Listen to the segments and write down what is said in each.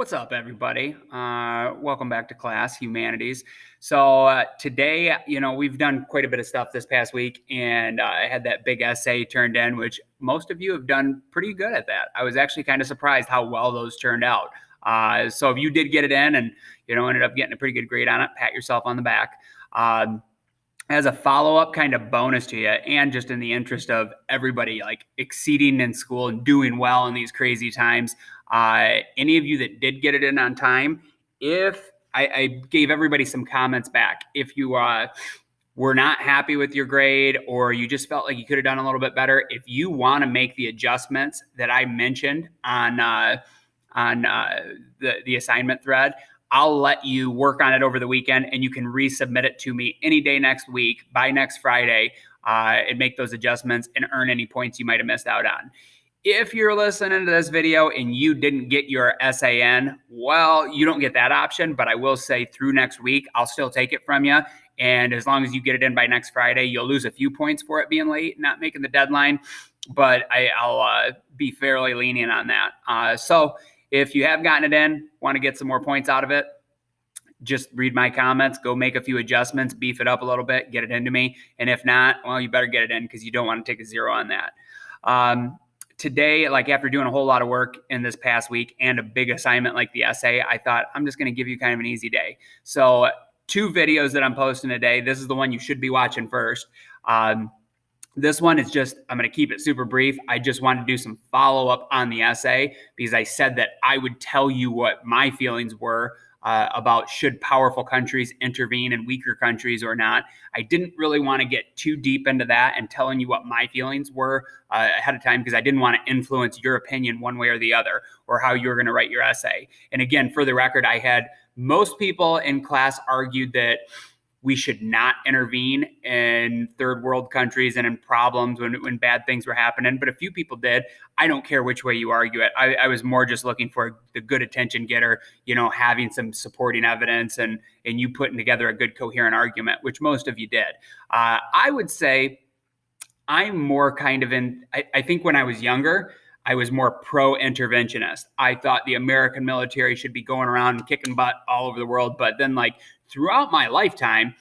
What's up, everybody? Welcome back to class, humanities. So today, we've done quite a bit of stuff this past week, and I had that big essay turned in, which most of you have done pretty good at that. I was actually kind of surprised how well those turned out. So if you did get it in and ended up getting a pretty good grade on it, pat yourself on the back. As a follow-up kind of bonus to you, and just in the interest of everybody like exceeding in school and doing well in these crazy times, any of you that did get it in on time, if I gave everybody some comments back, if you were not happy with your grade or you just felt like you could have done a little bit better, if you want to make the adjustments that I mentioned on the assignment thread, I'll let you work on it over the weekend, and you can resubmit it to me any day next week by next Friday, and make those adjustments and earn any points you might have missed out on. If you're listening to this video and you didn't get your SAN, well, you don't get that option, but I will say through next week, I'll still take it from you. And as long as you get it in by next Friday, you'll lose a few points for it being late, not making the deadline, but I'll be fairly lenient on that. So if you have gotten it in, want to get some more points out of it, just read my comments, go make a few adjustments, beef it up a little bit, get it into me. And if not, well, you better get it in because you don't want to take a 0 on that. Today, like after doing a whole lot of work in this past week and a big assignment like the essay, I thought I'm just going to give you kind of an easy day. So 2 videos that I'm posting today. This is the one you should be watching first. This one is just, I'm going to keep it super brief. I just wanted to do some follow-up on the essay because I said that I would tell you what my feelings were about should powerful countries intervene in weaker countries or not. I didn't really want to get too deep into that and telling you what my feelings were ahead of time because I didn't want to influence your opinion one way or the other or how you were going to write your essay. And again, for the record, I had most people in class argued that we should not intervene in third world countries and in problems when bad things were happening. But a few people did. I don't care which way you argue it. I was more just looking for the good attention getter, having some supporting evidence and you putting together a good coherent argument, which most of you did. I would say I'm more kind of I think when I was younger, I was more pro-interventionist. I thought the American military should be going around and kicking butt all over the world. But then throughout my lifetime,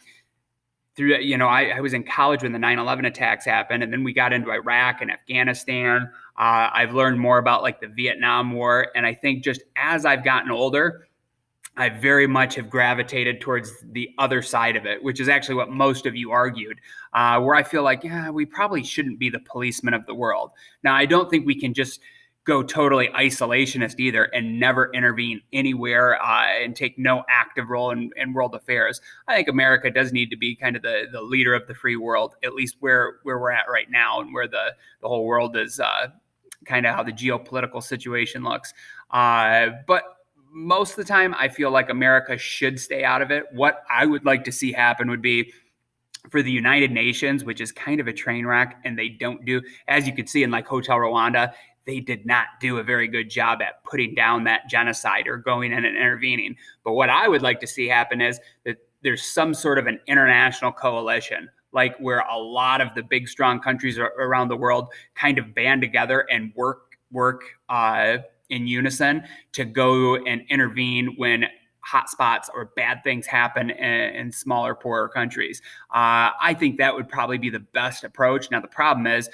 I was in college when the 9/11 attacks happened, and then we got into Iraq and Afghanistan. I've learned more about the Vietnam War. And I think just as I've gotten older, I very much have gravitated towards the other side of it, which is actually what most of you argued, where I feel like, we probably shouldn't be the policeman of the world. Now, I don't think we can just go totally isolationist either and never intervene anywhere and take no active role in world affairs. I think America does need to be kind of the leader of the free world, at least where we're at right now and where the whole world is kind of how the geopolitical situation looks. But most of the time, I feel like America should stay out of it. What I would like to see happen would be for the United Nations, which is kind of a train wreck, and they don't do, as you could see in Hotel Rwanda, they did not do a very good job at putting down that genocide or going in and intervening. But what I would like to see happen is that there's some sort of an international coalition, where a lot of the big, strong countries around the world kind of band together and work in unison to go and intervene when hotspots or bad things happen in smaller, poorer countries. I think that would probably be the best approach. Now, the problem is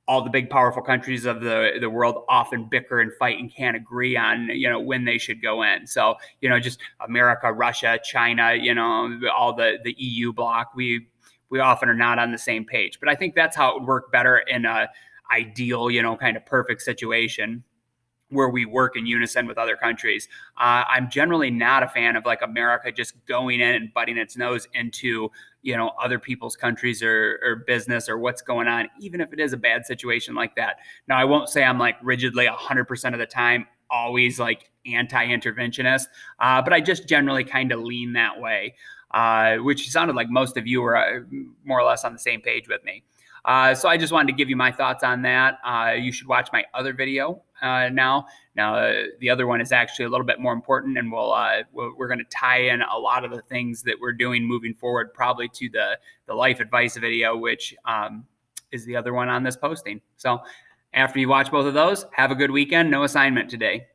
all the big, powerful countries of the world often bicker and fight and can't agree on, when they should go in. So, just America, Russia, China, all the EU bloc, we often are not on the same page. But I think that's how it would work better in a ideal, kind of perfect situation where we work in unison with other countries. I'm generally not a fan of America just going in and butting its nose into, other people's countries or business or what's going on, even if it is a bad situation like that. Now, I won't say I'm rigidly 100% of the time always anti-interventionist, but I just generally kind of lean that way, which sounded like most of you were more or less on the same page with me. So I just wanted to give you my thoughts on that. You should watch my other video now. Now, the other one is actually a little bit more important, and we're going to tie in a lot of the things that we're doing moving forward, probably to the life advice video, which is the other one on this posting. So after you watch both of those, have a good weekend. No assignment today.